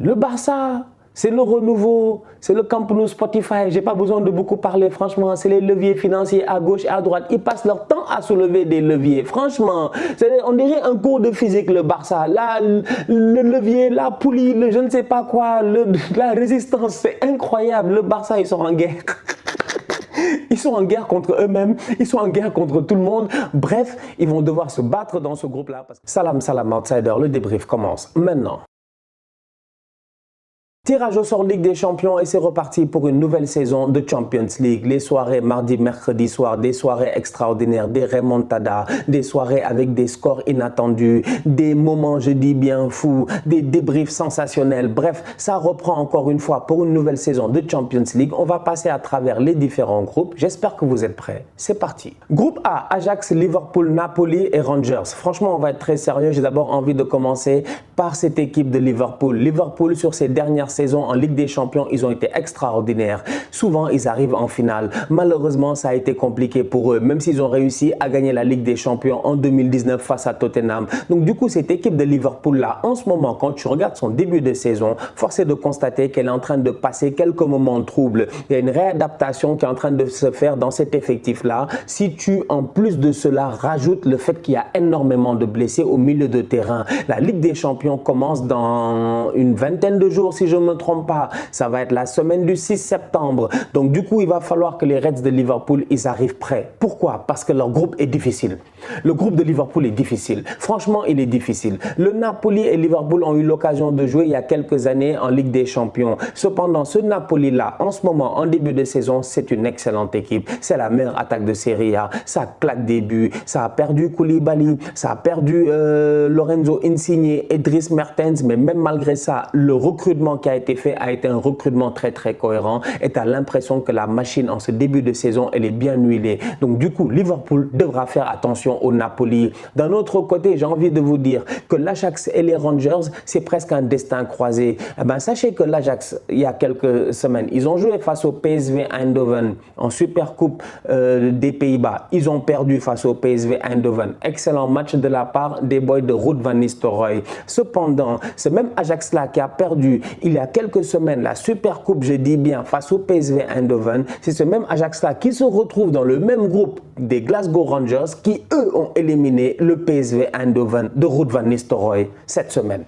Le Barça, c'est le renouveau, c'est le Camp Nou Spotify. J'ai pas besoin de beaucoup parler, franchement. C'est les leviers financiers à gauche et à droite. Ils passent leur temps à soulever des leviers. Franchement, on dirait un cours de physique, le Barça. Là, le levier, la poulie, je ne sais pas quoi, la résistance, c'est incroyable. Le Barça, ils sont en guerre. Ils sont en guerre contre eux-mêmes, ils sont en guerre contre tout le monde. Bref, ils vont devoir se battre dans ce groupe-là. Salam, salam, outsider, le débrief commence maintenant. Tirage au sort Ligue des Champions et c'est reparti pour une nouvelle saison de Champions League. Les soirées mardi, mercredi soir, des soirées extraordinaires, des remontadas, des soirées avec des scores inattendus, des moments, je dis bien fous, des débriefs sensationnels. Bref, ça reprend encore une fois pour une nouvelle saison de Champions League. On va passer à travers les différents groupes. J'espère que vous êtes prêts. C'est parti. Groupe A, Ajax, Liverpool, Napoli et Rangers. Franchement, on va être très sérieux. J'ai d'abord envie de commencer par cette équipe de Liverpool. Liverpool, sur ces dernières saison en Ligue des Champions, ils ont été extraordinaires. Souvent, ils arrivent en finale. Malheureusement, ça a été compliqué pour eux, même s'ils ont réussi à gagner la Ligue des Champions en 2019 face à Tottenham. Donc, du coup, cette équipe de Liverpool-là, en ce moment, quand tu regardes son début de saison, force est de constater qu'elle est en train de passer quelques moments troubles. Il y a une réadaptation qui est en train de se faire dans cet effectif-là. Si tu, en plus de cela, rajoutes le fait qu'il y a énormément de blessés au milieu de terrain, la Ligue des Champions commence dans une vingtaine de jours, si je ne me trompe pas. Ça va être la semaine du 6 septembre. Donc, du coup, il va falloir que les Reds de Liverpool, ils arrivent prêts. Pourquoi? Parce que leur groupe est difficile. Le groupe de Liverpool est difficile. Franchement, il est difficile. Le Napoli et Liverpool ont eu l'occasion de jouer il y a quelques années en Ligue des Champions. Cependant, ce Napoli-là, en ce moment, en début de saison, c'est une excellente équipe. C'est la meilleure attaque de Serie A. Ça claque des buts. Ça a perdu Koulibaly. Ça a perdu Lorenzo Insigne, Dries Mertens. Mais même malgré ça, le recrutement qui a été fait a été un recrutement très cohérent et tu as l'impression que la machine en ce début de saison, elle est bien huilée. Donc du coup, Liverpool devra faire attention au Napoli. D'un autre côté, j'ai envie de vous dire que l'Ajax et les Rangers, c'est presque un destin croisé. Eh ben, sachez que l'Ajax, il y a quelques semaines, ils ont joué face au PSV Eindhoven en Super Coupe des Pays-Bas. Ils ont perdu face au PSV Eindhoven. Excellent match de la part des boys de Ruud van Nistelrooy. Cependant, ce même Ajax-là qui a perdu il y a quelques semaines la Super Coupe, je dis bien, face au PSV Eindhoven, c'est ce même Ajax-là qui se retrouve dans le même groupe des Glasgow Rangers qui, eux, ont éliminé le PSV Eindhoven de Ruud van Nistelrooy cette semaine.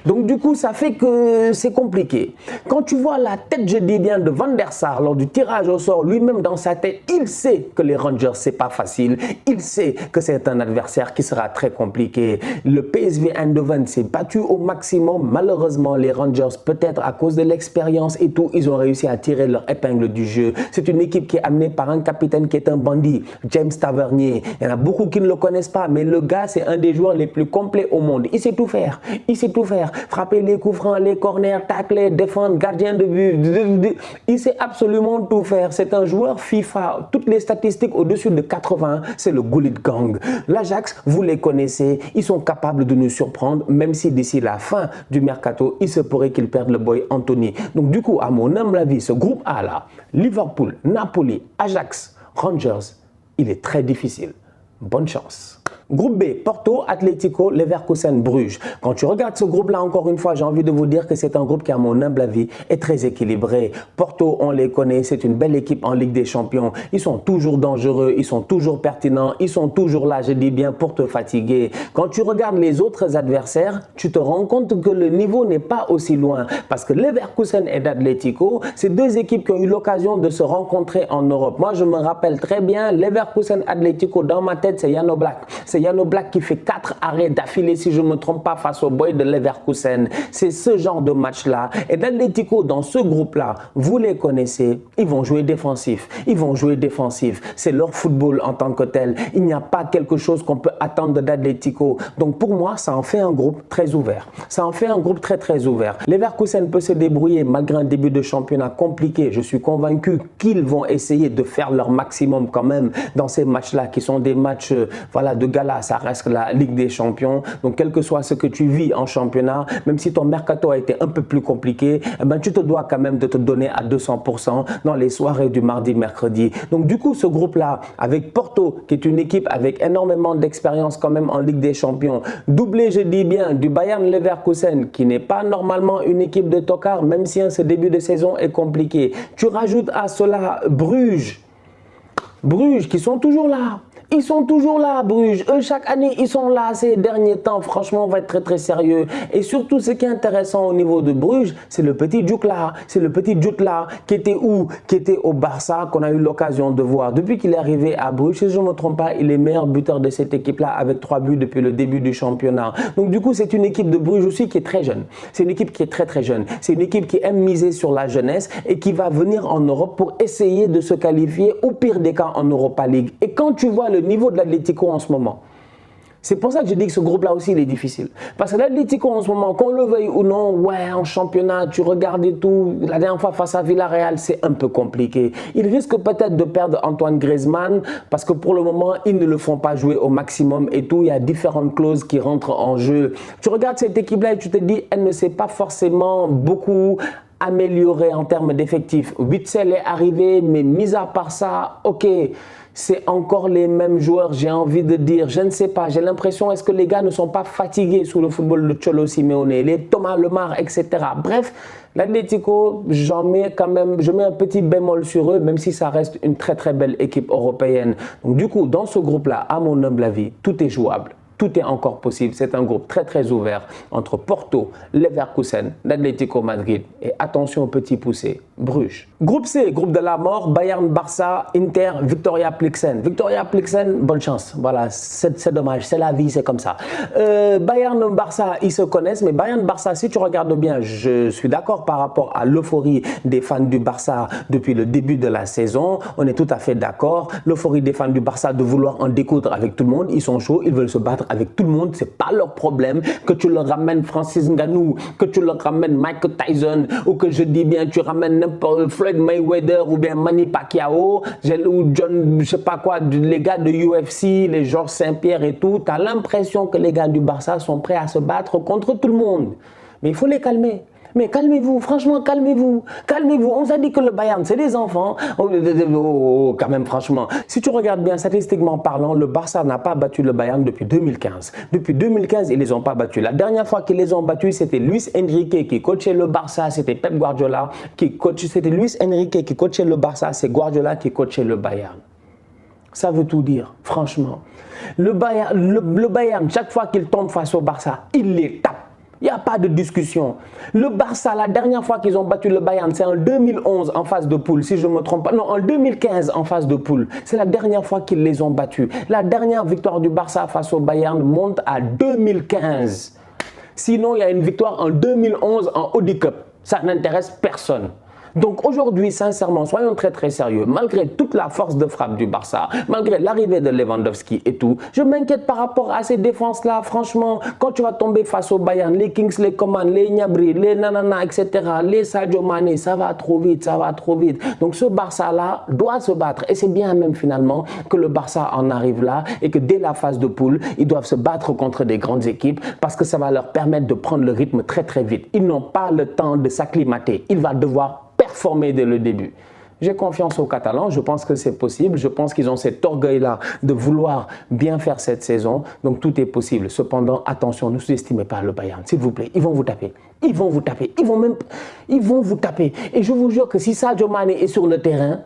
Donc du coup, ça fait que c'est compliqué. Quand tu vois la tête, je dis bien, de Van der Sar lors du tirage au sort, lui-même dans sa tête, il sait que les Rangers, c'est pas facile. Il sait que c'est un adversaire qui sera très compliqué. Le PSV Eindhoven s'est battu au maximum. Malheureusement, les Rangers, peut-être à cause de l'expérience et tout, ils ont réussi à tirer leur épingle du jeu. C'est une équipe qui est amenée par un capitaine qui est un bandit, James Tavernier. Il y en a beaucoup qui ne le connaissent pas, mais le gars, c'est un des joueurs les plus complets au monde. Il sait tout faire. Il sait tout faire. Frapper les coups francs, les corners, tacler, défendre, gardien de but. Il sait absolument tout faire. C'est un joueur FIFA. Toutes les statistiques au-dessus de 80, c'est le Gullit Gang. L'Ajax, vous les connaissez. Ils sont capables de nous surprendre, même si d'ici la fin du mercato, il se pourrait qu'ils perdent le boy Anthony. Donc du coup, à mon humble avis, ce groupe A là, Liverpool, Napoli, Ajax, Rangers, il est très difficile. Bonne chance. Groupe B, Porto, Atlético, Leverkusen, Bruges. Quand tu regardes ce groupe-là, encore une fois, j'ai envie de vous dire que c'est un groupe qui, à mon humble avis, est très équilibré. Porto, on les connaît, c'est une belle équipe en Ligue des Champions. Ils sont toujours dangereux, ils sont toujours pertinents, ils sont toujours là, je dis bien, pour te fatiguer. Quand tu regardes les autres adversaires, tu te rends compte que le niveau n'est pas aussi loin. Parce que Leverkusen et Atlético, c'est deux équipes qui ont eu l'occasion de se rencontrer en Europe. Moi, je me rappelle très bien, Leverkusen, Atlético, dans ma tête, c'est Jan Oblak. C'est Jan Oblak qui fait 4 arrêts d'affilée, si je ne me trompe pas, face au boy de Leverkusen. C'est ce genre de match-là. Et l'Atlético, dans ce groupe-là, vous les connaissez, ils vont jouer défensif. Ils vont jouer défensif. C'est leur football en tant que tel. Il n'y a pas quelque chose qu'on peut attendre d'Atlético. Donc pour moi, ça en fait un groupe très ouvert. Ça en fait un groupe très ouvert. Leverkusen peut se débrouiller malgré un début de championnat compliqué. Je suis convaincu qu'ils vont essayer de faire leur maximum quand même dans ces matchs-là, qui sont des matchs voilà, de gala voilà, ça reste la Ligue des Champions. Donc, quel que soit ce que tu vis en championnat, même si ton mercato a été un peu plus compliqué, eh ben, tu te dois quand même de te donner à 200% dans les soirées du mardi, mercredi. Donc, du coup, ce groupe-là, avec Porto, qui est une équipe avec énormément d'expérience quand même en Ligue des Champions, doublé, je dis bien, du Bayern Leverkusen, qui n'est pas normalement une équipe de tocard, même si ce début de saison est compliqué. Tu rajoutes à cela Bruges, qui sont toujours là. Ils sont toujours là, Bruges. Eux, chaque année, ils sont là ces derniers temps. Franchement, on va être très, très sérieux. Et surtout, ce qui est intéressant au niveau de Bruges, c'est le petit Djoukla. C'est le petit Djoukla qui était où? Qui était au Barça, qu'on a eu l'occasion de voir. Depuis qu'il est arrivé à Bruges, si je ne me trompe pas, il est meilleur buteur de cette équipe-là avec 3 buts depuis le début du championnat. Donc, du coup, c'est une équipe de Bruges aussi qui est très jeune. C'est une équipe qui est très, très jeune. C'est une équipe qui aime miser sur la jeunesse et qui va venir en Europe pour essayer de se qualifier au pire des cas en Europa League. Et quand tu vois le niveau de l'Atlético en ce moment, c'est pour ça que je dis que ce groupe-là aussi, il est difficile. Parce que l'Atlético en ce moment, qu'on le veuille ou non, ouais, en championnat, tu regardes et tout, la dernière fois face à Villarreal, c'est un peu compliqué. Ils risquent peut-être de perdre Antoine Griezmann parce que pour le moment, ils ne le font pas jouer au maximum et tout. Il y a différentes clauses qui rentrent en jeu. Tu regardes cette équipe-là et tu te dis, elle ne s'est pas forcément beaucoup améliorée en termes d'effectifs. Witsel est arrivé, mais mis à part ça, ok, c'est encore les mêmes joueurs, j'ai envie de dire, je ne sais pas, j'ai l'impression, est-ce que les gars ne sont pas fatigués sous le football de Cholo Simeone, les Thomas Lemar, etc. Bref, l'Atlético, je mets un petit bémol sur eux, même si ça reste une très très belle équipe européenne. Donc du coup, dans ce groupe-là, à mon humble avis, tout est jouable. Tout est encore possible. C'est un groupe très très ouvert entre Porto, Leverkusen, l'Atlético Madrid et attention au petit poussé, Bruges. Groupe C, groupe de la mort, Bayern, Barça, Inter, Victoria Plzen. Victoria Plzen, bonne chance. Voilà, c'est dommage, c'est la vie, c'est comme ça. Bayern, Barça, ils se connaissent, mais Bayern, Barça, si tu regardes bien, je suis d'accord par rapport à l'euphorie des fans du Barça depuis le début de la saison. On est tout à fait d'accord. L'euphorie des fans du Barça de vouloir en découdre avec tout le monde, ils sont chauds, ils veulent se battre avec tout le monde, c'est pas leur problème. Que tu leur ramènes Francis Ngannou, que tu leur ramènes Mike Tyson, ou que je dis bien tu ramènes n'importe Floyd Mayweather ou bien Manny Pacquiao, ou John, je sais pas quoi, les gars de UFC, les Georges Saint-Pierre et tout, tu as l'impression que les gars du Barça sont prêts à se battre contre tout le monde. Mais il faut les calmer. Mais calmez-vous, franchement, calmez-vous. Calmez-vous. On s'est dit que le Bayern, c'est des enfants. Quand même, franchement. Si tu regardes bien, statistiquement parlant, le Barça n'a pas battu le Bayern depuis 2015. Depuis 2015, ils ne les ont pas battus. La dernière fois qu'ils les ont battus, c'était Luis Enrique qui coachait le Barça. C'était Pep Guardiola qui coachait. C'était Luis Enrique qui coachait le Barça. C'est Guardiola qui coachait le Bayern. Ça veut tout dire, franchement. Le Bayern, chaque fois qu'il tombe face au Barça, il les tape. Il n'y a pas de discussion. Le Barça, la dernière fois qu'ils ont battu le Bayern, c'est en 2011 en phase de poule, si je ne me trompe pas. Non, en 2015 en phase de poule. C'est la dernière fois qu'ils les ont battus. La dernière victoire du Barça face au Bayern monte à 2015. Sinon, il y a une victoire en 2011 en Audi Cup. Ça n'intéresse personne. Donc aujourd'hui, sincèrement, soyons très très sérieux. Malgré toute la force de frappe du Barça, malgré l'arrivée de Lewandowski et tout, je m'inquiète par rapport à ces défenses-là. Franchement, quand tu vas tomber face au Bayern, les Kingsley Coman, les Gnabry, les Nanana, etc., les Sadio Mané, ça va trop vite, ça va trop vite. Donc ce Barça-là doit se battre. Et c'est bien même finalement que le Barça en arrive là et que dès la phase de poule, ils doivent se battre contre des grandes équipes parce que ça va leur permettre de prendre le rythme très très vite. Ils n'ont pas le temps de s'acclimater. Il va devoir performer dès le début. J'ai confiance aux Catalans, je pense que c'est possible, je pense qu'ils ont cet orgueil-là de vouloir bien faire cette saison, donc tout est possible. Cependant, attention, ne sous-estimez pas le Bayern, s'il vous plaît, ils vont vous taper, ils vont vous taper, ils vont vous taper. Et je vous jure que si Sadio Mané est sur le terrain,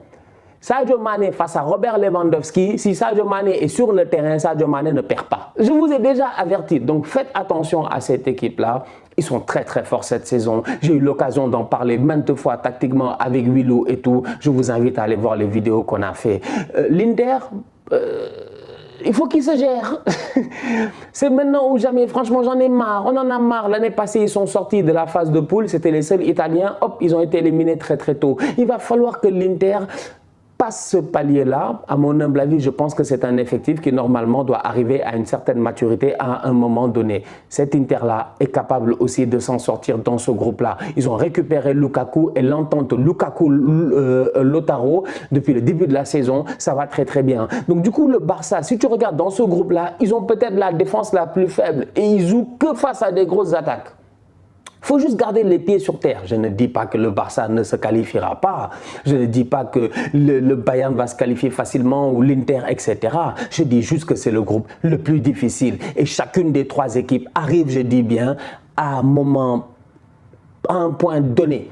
Sadio Mané face à Robert Lewandowski, si Sadio Mané est sur le terrain, Sadio Mané ne perd pas. Je vous ai déjà averti, donc faites attention à cette équipe-là. Ils sont très très forts cette saison. J'ai eu l'occasion d'en parler maintes fois tactiquement avec Willow et tout. Je vous invite à aller voir les vidéos qu'on a fait. L'Inter, il faut qu'il se gère. C'est maintenant ou jamais. Franchement, j'en ai marre. On en a marre. L'année passée, ils sont sortis de la phase de poule. C'était les seuls Italiens. Hop, ils ont été éliminés très très tôt. Il va falloir que l'Inter passe ce palier-là, à mon humble avis, je pense que c'est un effectif qui normalement doit arriver à une certaine maturité à un moment donné. Cet Inter-là est capable aussi de s'en sortir dans ce groupe-là. Ils ont récupéré Lukaku et l'entente Lukaku-Lautaro depuis le début de la saison, ça va très très bien. Donc du coup, le Barça, si tu regardes dans ce groupe-là, ils ont peut-être la défense la plus faible et ils jouent que face à des grosses attaques. Il faut juste garder les pieds sur terre. Je ne dis pas que le Barça ne se qualifiera pas. Je ne dis pas que le Bayern va se qualifier facilement ou l'Inter, etc. Je dis juste que c'est le groupe le plus difficile. Et chacune des trois équipes arrive, je dis bien, à un point donné.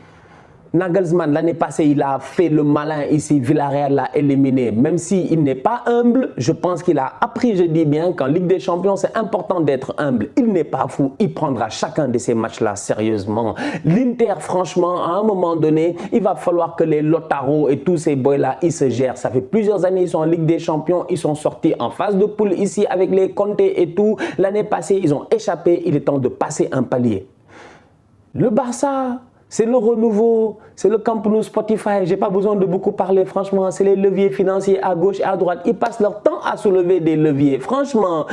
Nagelsmann, l'année passée, il a fait le malin ici, Villarreal l'a éliminé. Même s'il n'est pas humble, je pense qu'il a appris, je dis bien, qu'en Ligue des Champions, c'est important d'être humble. Il n'est pas fou, il prendra chacun de ces matchs-là sérieusement. L'Inter, franchement, à un moment donné, il va falloir que les Lautaro et tous ces boys-là, ils se gèrent. Ça fait plusieurs années, ils sont en Ligue des Champions, ils sont sortis en phase de poule ici avec les Conte et tout. L'année passée, ils ont échappé, il est temps de passer un palier. Le Barça... c'est le renouveau, c'est le Camp Nou Spotify. J'ai pas besoin de beaucoup parler, franchement. C'est les leviers financiers à gauche et à droite. Ils passent leur temps à soulever des leviers. Franchement,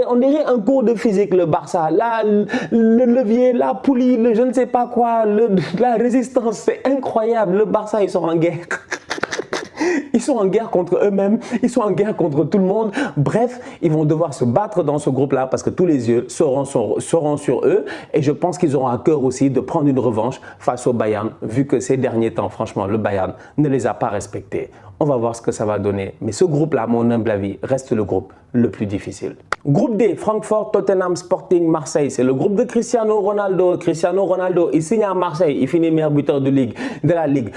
on dirait un cours de physique, le Barça. Là, le levier, la poulie, je ne sais pas quoi, la résistance, c'est incroyable. Le Barça, ils sont en guerre. Ils sont en guerre contre eux-mêmes, ils sont en guerre contre tout le monde. Bref, ils vont devoir se battre dans ce groupe-là parce que tous les yeux seront sur eux. Et je pense qu'ils auront à cœur aussi de prendre une revanche face au Bayern, vu que ces derniers temps, franchement, le Bayern ne les a pas respectés. On va voir ce que ça va donner. Mais ce groupe-là, à mon humble avis, reste le groupe le plus difficile. Groupe D, Francfort, Tottenham, Sporting, Marseille. C'est le groupe de Cristiano Ronaldo. Cristiano Ronaldo, il signe à Marseille. Il finit meilleur buteur de la Ligue.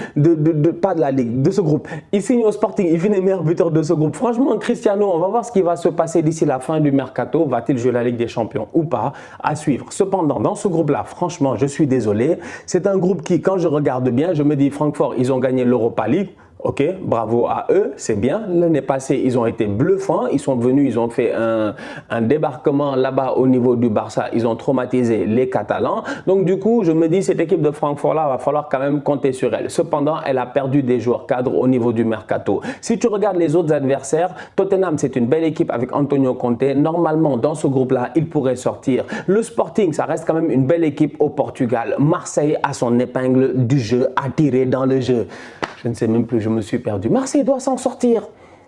Pas de la Ligue, de ce groupe. Il signe au Sporting. Il finit meilleur buteur de ce groupe. Franchement, Cristiano, on va voir ce qui va se passer d'ici la fin du mercato. Va-t-il jouer la Ligue des Champions ou pas? À suivre. Cependant, dans ce groupe-là, franchement, je suis désolé. C'est un groupe qui, quand je regarde bien, je me dis, Francfort, ils ont gagné l'Europa League. Ok, bravo à eux, c'est bien. L'année passée, ils ont été bluffants. Ils sont venus, ils ont fait un débarquement là-bas au niveau du Barça. Ils ont traumatisé les Catalans. Donc du coup, je me dis, cette équipe de Francfort-là, va falloir quand même compter sur elle. Cependant, elle a perdu des joueurs cadres au niveau du mercato. Si tu regardes les autres adversaires, Tottenham, c'est une belle équipe avec Antonio Conte. Normalement, dans ce groupe-là, il pourrait sortir. Le Sporting, ça reste quand même une belle équipe au Portugal. Marseille a son épingle du jeu à tirer dans le jeu. Je ne sais même plus, je me suis perdu. Marseille doit s'en sortir.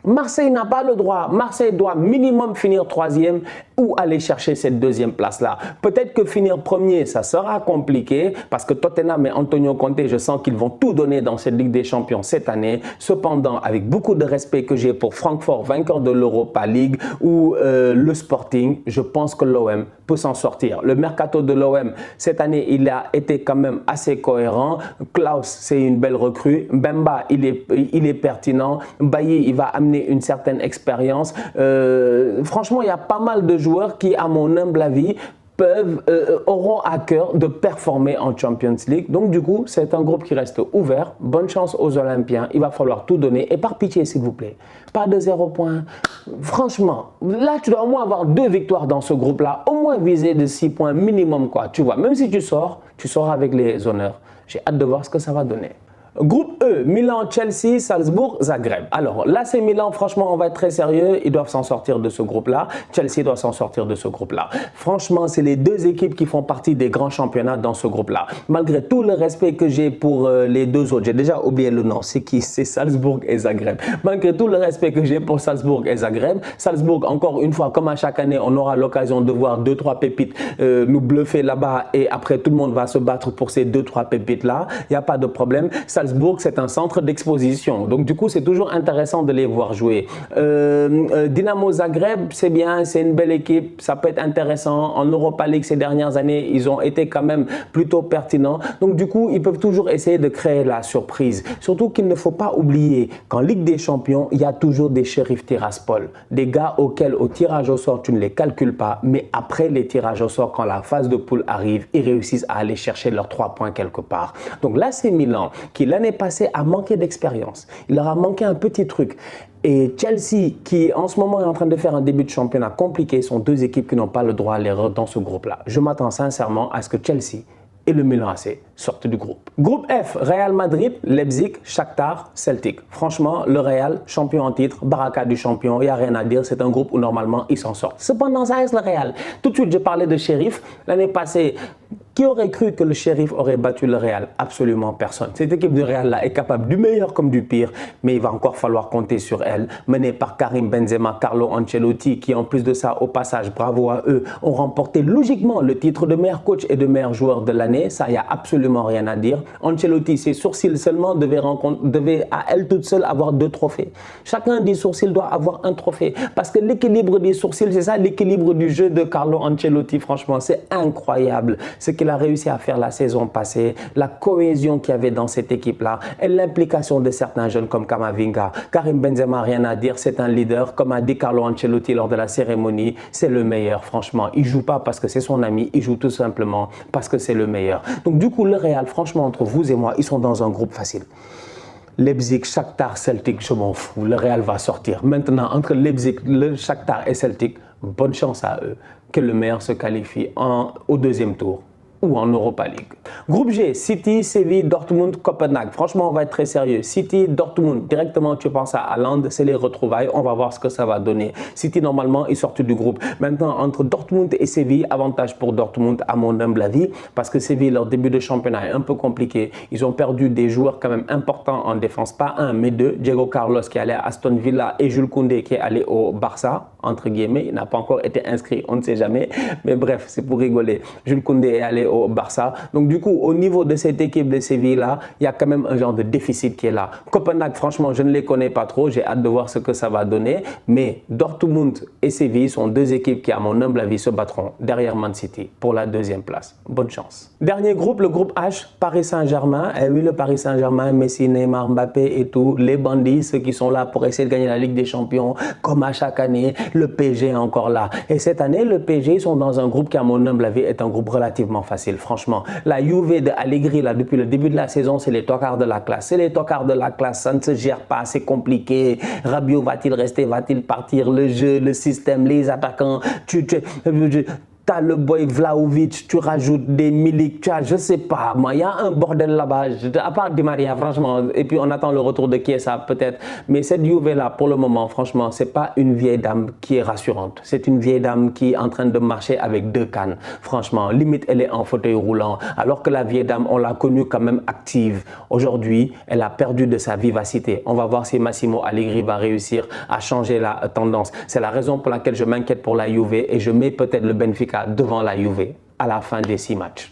Marseille n'a pas le droit. Marseille doit minimum finir troisième ou aller chercher cette deuxième place-là. Peut-être que finir premier, ça sera compliqué parce que Tottenham et Antonio Conte, je sens qu'ils vont tout donner dans cette Ligue des Champions cette année. Cependant, avec beaucoup de respect que j'ai pour Francfort, vainqueur de l'Europa League ou le Sporting, je pense que l'OM peut s'en sortir. Le mercato de l'OM, cette année, il a été quand même assez cohérent. Klaus, c'est une belle recrue. Mbemba, il est pertinent. Bailly, il va amener une certaine expérience. Franchement, il y a pas mal de joueurs qui, à mon humble avis, auront à cœur de performer en Champions League. Donc du coup, c'est un groupe qui reste ouvert. Bonne chance aux Olympiens. Il va falloir tout donner. Et par pitié, s'il vous plaît, pas de 0 points. Franchement, là, tu dois au moins avoir 2 victoires dans ce groupe-là. Au moins viser de 6 points minimum, quoi. Tu vois, même si tu sors avec les honneurs. J'ai hâte de voir ce que ça va donner. Groupe E, Milan, Chelsea, Salzbourg, Zagreb. Alors là, c'est Milan, franchement, on va être très sérieux. Ils doivent s'en sortir de ce groupe-là. Chelsea doit s'en sortir de ce groupe-là. Franchement, c'est les deux équipes qui font partie des grands championnats dans ce groupe-là. Malgré tout le respect que j'ai pour les deux autres, j'ai déjà oublié le nom, c'est qui? C'est Salzbourg et Zagreb. Malgré tout le respect que j'ai pour Salzbourg et Zagreb, Salzbourg, encore une fois, comme à chaque année, on aura l'occasion de voir 2-3 pépites nous bluffer là-bas et après, tout le monde va se battre pour ces 2-3 pépites-là. Il n'y a pas de problème. Salzbourg, c'est un centre d'exposition. Donc, du coup, c'est toujours intéressant de les voir jouer. Dynamo Zagreb, c'est bien, c'est une belle équipe. Ça peut être intéressant. En Europa League, ces dernières années, ils ont été quand même plutôt pertinents. Donc, du coup, ils peuvent toujours essayer de créer la surprise. Surtout qu'il ne faut pas oublier qu'en Ligue des Champions, il y a toujours des shérifs Tiraspol. Des gars auxquels, au tirage au sort, tu ne les calcules pas. Mais après les tirages au sort, quand la phase de poule arrive, ils réussissent à aller chercher leurs 3 points quelque part. Donc là, c'est Milan qui, l'année passée, a manqué d'expérience. Il leur a manqué un petit truc. Et Chelsea, qui en ce moment est en train de faire un début de championnat compliqué, sont deux équipes qui n'ont pas le droit à l'erreur dans ce groupe-là. Je m'attends sincèrement à ce que Chelsea et le Milan AC sortent du groupe. Groupe F, Real Madrid, Leipzig, Shakhtar, Celtic. Franchement, le Real, champion en titre, Baraka du champion, il n'y a rien à dire, c'est un groupe où normalement ils s'en sortent. Cependant, ça reste le Real. Tout de suite, j'ai parlé de Sheriff. L'année passée, qui aurait cru que le Sheriff aurait battu le Real? Absolument personne. Cette équipe du Real-là est capable du meilleur comme du pire, mais il va encore falloir compter sur elle. Menée par Karim Benzema, Carlo Ancelotti, qui en plus de ça, au passage, bravo à eux, ont remporté logiquement le titre de meilleur coach et de meilleur joueur de l'année. Ça, il n'y a absolument rien à dire. Ancelotti, ses sourcils seulement devaient à elle toute seule avoir 2 trophées. Chacun des sourcils doit avoir un trophée. Parce que l'équilibre des sourcils, c'est ça l'équilibre du jeu de Carlo Ancelotti. Franchement, c'est incroyable. Ce qu'il a réussi à faire la saison passée, la cohésion qu'il y avait dans cette équipe-là et l'implication de certains jeunes comme Camavinga. Karim Benzema, rien à dire, c'est un leader. Comme a dit Carlo Ancelotti lors de la cérémonie, c'est le meilleur, franchement. Il ne joue pas parce que c'est son ami, il joue tout simplement parce que c'est le meilleur. Donc du coup, le Real, franchement, entre vous et moi, ils sont dans un groupe facile. Leipzig, Shakhtar, Celtic, je m'en fous. Le Real va sortir. Maintenant, entre Leipzig, le Shakhtar et Celtic, bonne chance à eux que le meilleur se qualifie au deuxième tour ou en Europa League. Groupe G, City, Séville, Dortmund, Copenhague. Franchement, on va être très sérieux. City, Dortmund, directement tu penses à Haaland, c'est les retrouvailles. On va voir ce que ça va donner. City, normalement, ils sortent du groupe. Maintenant, entre Dortmund et Séville, avantage pour Dortmund à mon humble avis, parce que Séville, leur début de championnat est un peu compliqué. Ils ont perdu des joueurs quand même importants en défense. Pas un, mais 2. Diego Carlos qui est allé à Aston Villa et Jules Koundé qui est allé au Barça, entre guillemets. Il n'a pas encore été inscrit, on ne sait jamais. Mais bref, c'est pour rigoler. Jules Koundé est allé au Barça. Donc du coup, au niveau de cette équipe de Séville-là, il y a quand même un genre de déficit qui est là. Copenhague, franchement, je ne les connais pas trop. J'ai hâte de voir ce que ça va donner. Mais Dortmund et Séville sont 2 équipes qui, à mon humble avis, se battront derrière Man City pour la 2e place. Bonne chance. Dernier groupe, le groupe H, Paris Saint-Germain. Et oui, le Paris Saint-Germain, Messi, Neymar, Mbappé et tout. Les bandits, ceux qui sont là pour essayer de gagner la Ligue des Champions, comme à chaque année. Le PSG est encore là. Et cette année, le PSG, ils sont dans un groupe qui, à mon humble avis, est un groupe relativement facile. Franchement, la Juve de Allegri, là, depuis le début de la saison, c'est les tocards de la classe. C'est les tocards de la classe, ça ne se gère pas, c'est compliqué. Rabiot va-t-il rester, va-t-il partir? Le jeu, le système, les attaquants, t'as le boy Vlahovic, tu rajoutes des Milik, tu as, je sais pas, moi, il y a un bordel là-bas, à part Di Maria, franchement, et puis on attend le retour de Chiesa peut-être, mais cette Juve-là, pour le moment, franchement, c'est pas une vieille dame qui est rassurante, c'est une vieille dame qui est en train de marcher avec 2 cannes, franchement, limite elle est en fauteuil roulant, alors que la vieille dame, on l'a connue quand même active. Aujourd'hui, elle a perdu de sa vivacité. On va voir si Massimo Allegri va réussir à changer la tendance. C'est la raison pour laquelle je m'inquiète pour la Juve et je mets peut-être le Benfica devant la Juve à la fin des 6 matchs.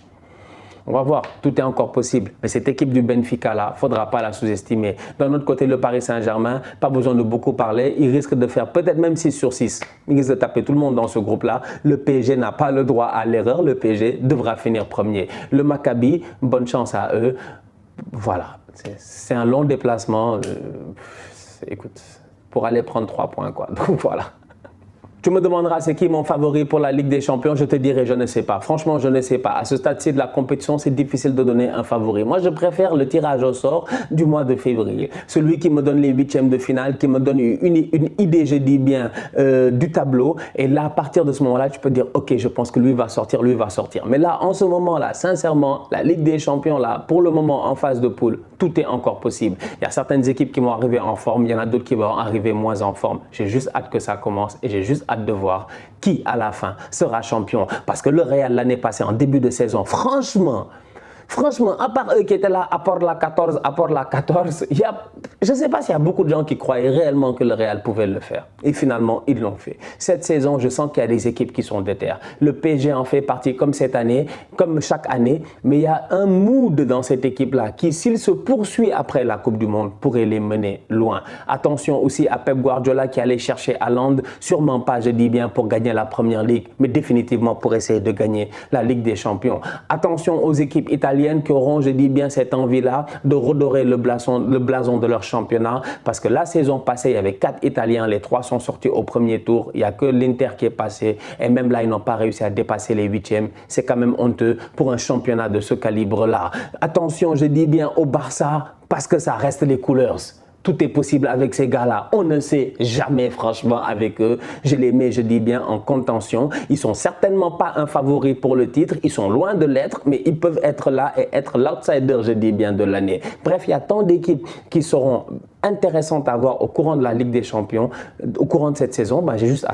On va voir, tout est encore possible. Mais cette équipe du Benfica là, il ne faudra pas la sous-estimer. D'un autre côté, le Paris Saint-Germain, pas besoin de beaucoup parler. Il risque de faire peut-être même 6 sur 6. Il risque de taper tout le monde dans ce groupe-là. Le PSG n'a pas le droit à l'erreur. Le PSG devra finir premier. Le Maccabi, bonne chance à eux. Voilà, c'est un long déplacement. Écoute, pour aller prendre 3 points, quoi. Donc voilà. Tu me demanderas c'est qui mon favori pour la Ligue des Champions, je te dirai je ne sais pas. Franchement, je ne sais pas. À ce stade-ci de la compétition, c'est difficile de donner un favori. Moi, je préfère le tirage au sort du mois de février. Celui qui me donne les 8e de finale, qui me donne une idée, je dis bien, du tableau. Et là, à partir de ce moment-là, tu peux dire, ok, je pense que lui va sortir, lui va sortir. Mais là, en ce moment-là, sincèrement, la Ligue des Champions, là, pour le moment, en phase de poule, tout est encore possible. Il y a certaines équipes qui vont arriver en forme, il y en a d'autres qui vont arriver moins en forme. J'ai juste hâte que ça commence et j'ai juste hâte de voir qui à la fin sera champion. Parce que le Real l'année passée en début de saison, franchement, à part eux qui étaient là, à part la 14, je ne sais pas s'il y a beaucoup de gens qui croyaient réellement que le Real pouvait le faire. Et finalement, ils l'ont fait. Cette saison, je sens qu'il y a des équipes qui sont déter. Le PSG en fait partie comme cette année, comme chaque année, mais il y a un mood dans cette équipe-là qui, s'il se poursuit après la Coupe du Monde, pourrait les mener loin. Attention aussi à Pep Guardiola qui allait chercher Haaland, sûrement pas, je dis bien, pour gagner la Première Ligue, mais définitivement pour essayer de gagner la Ligue des Champions. Attention aux équipes italiennes qui auront, je dis bien, cette envie-là de redorer le blason de leur championnat, parce que la saison passée, il y avait 4 Italiens, les 3 sont sortis au premier tour, il n'y a que l'Inter qui est passé, et même là, ils n'ont pas réussi à dépasser les 8e. C'est quand même honteux pour un championnat de ce calibre-là. Attention, je dis bien au Barça, parce que ça reste les Couleurs. Tout est possible avec ces gars-là. On ne sait jamais, franchement, avec eux. Je les mets, je dis bien, en contention. Ils sont certainement pas un favori pour le titre. Ils sont loin de l'être, mais ils peuvent être là et être l'outsider, je dis bien, de l'année. Bref, il y a tant d'équipes qui seront intéressantes à voir au courant de la Ligue des Champions, au courant de cette saison. J'ai juste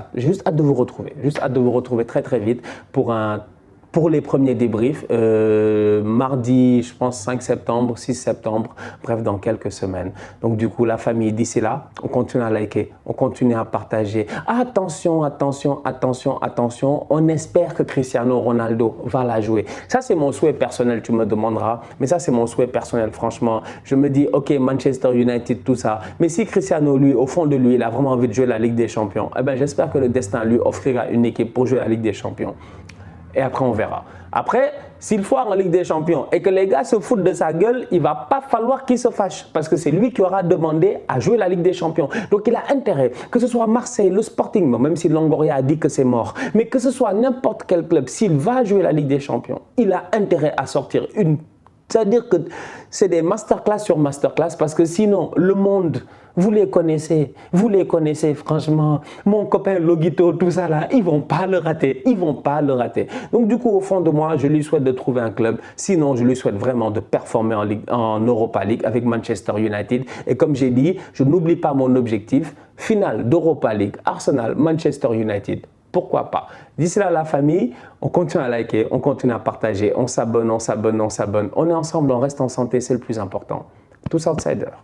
hâte de vous retrouver. Juste hâte de vous retrouver très, très vite pour les premiers débriefs, mardi, je pense 5 septembre, 6 septembre, bref, dans quelques semaines. Donc du coup, la famille, d'ici là, on continue à liker, on continue à partager. Attention, attention, attention, attention, on espère que Cristiano Ronaldo va la jouer. Ça, c'est mon souhait personnel, tu me demanderas, mais ça, c'est mon souhait personnel, franchement. Je me dis, ok, Manchester United, tout ça, mais si Cristiano, lui, au fond de lui, il a vraiment envie de jouer la Ligue des Champions, eh ben, j'espère que le destin lui offrira une équipe pour jouer la Ligue des Champions. Et après, on verra. Après, s'il foire en Ligue des Champions et que les gars se foutent de sa gueule, il ne va pas falloir qu'il se fâche parce que c'est lui qui aura demandé à jouer la Ligue des Champions. Donc, il a intérêt, que ce soit Marseille, le Sporting, même si Longoria a dit que c'est mort, mais que ce soit n'importe quel club, s'il va jouer la Ligue des Champions, il a intérêt à sortir une... C'est-à-dire que c'est des masterclass sur masterclass parce que sinon, le monde... vous les connaissez franchement, mon copain Logito, tout ça là, ils vont pas le rater, Donc du coup, au fond de moi, je lui souhaite de trouver un club, sinon je lui souhaite vraiment de performer en Europa League avec Manchester United. Et comme j'ai dit, je n'oublie pas mon objectif, finale d'Europa League, Arsenal, Manchester United. Pourquoi pas? D'ici là, la famille, on continue à liker, on continue à partager, on s'abonne. On est ensemble, on reste en santé, c'est le plus important. Tous outsiders.